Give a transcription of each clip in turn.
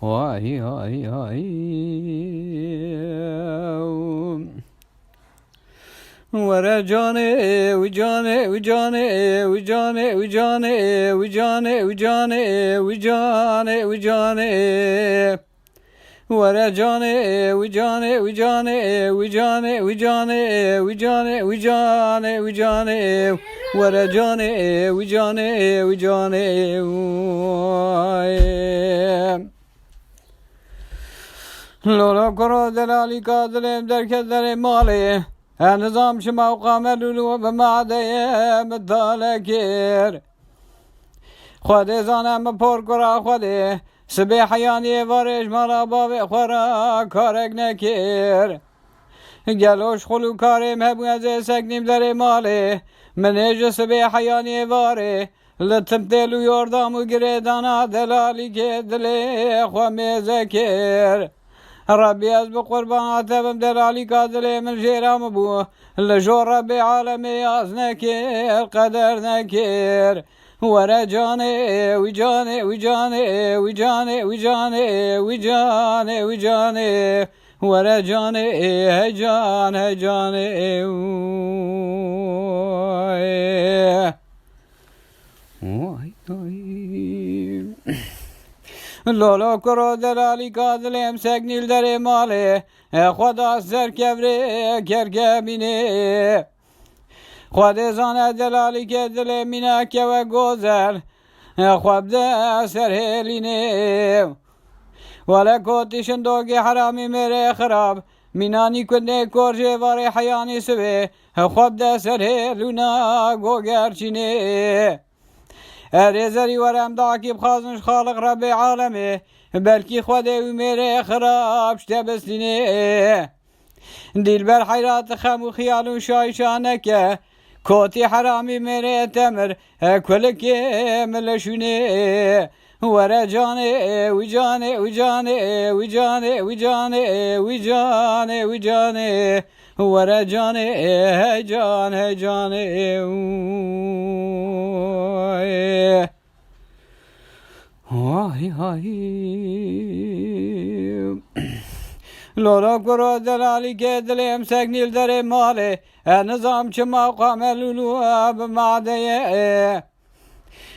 Hay hay hay. Wara jane, we jane, we jane, we jane, we jane, we jane, we jane, we jane, we jane. Wara jane, we jane, we jane, we jane, we jane, we jane, we jane, we jane. Wara jane, we jane, we jane. Lola koro delali kadlem derkezleri mali. نظام شما وقامل بمعده مدالكير خودي زانم پر کرا خودي سبي حياني ورش مرا باب خورا کارک نکیر گلوش خلو کارم هبو زي سکنیم در ماله منج سبي حياني واره لتمتلو يردامو گردانا دلالی که دلی خواه ذکر ربي از بقربانات بمدلالي كادلي من جيرام بو لجو ربي عالمي از نكير قدر نكير ورجاني وجاني وجاني وجاني وجاني وجاني وجاني ورجاني هجان هجاني لولو کرو دلالی کادلیم سگنیل در ماله خدا سر کبره کرکمینه خدا زانه دلالی که دل مینکه و گوزل خواب ده سر هلینه ولا کوتیشن دوگی حرامی میره خراب مینانی کنه کرجه واره حیانی سوه خواب ده سر هلونا گوگرچینه رزری ورم داکی بخازنش خالق رب عالمه بلکی خدا و میره خراب شته بسلینه دیل بر حیرات خم و خیال و شایشانه که کوتی حرامی میره تمر کلکی ملشونه ورا جانه و جانه و جانه و جانه و جانه و جانه و جانه ورا جانه جانه جانه هاي هاي لولا کرو دلالی که دلیم سکنیل در ماله نظام چما قاملولو بمعده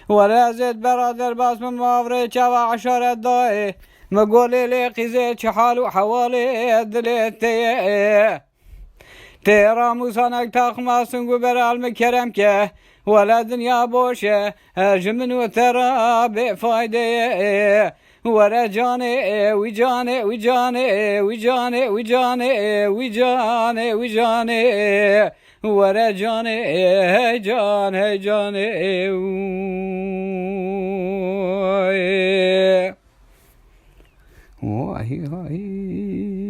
ورازت برادر باس من مافره چوا عشارت دائه مقولي لي قيزي چحالو حوالي دليتي تيرا موسانك تاخما سنگو برالم كرم که ولا دنيا بوشه جمن وترى بفايده ورا جاني وجاني وجاني وجاني وجاني وجاني وجاني ورا جاني جاني جاني هاي هاي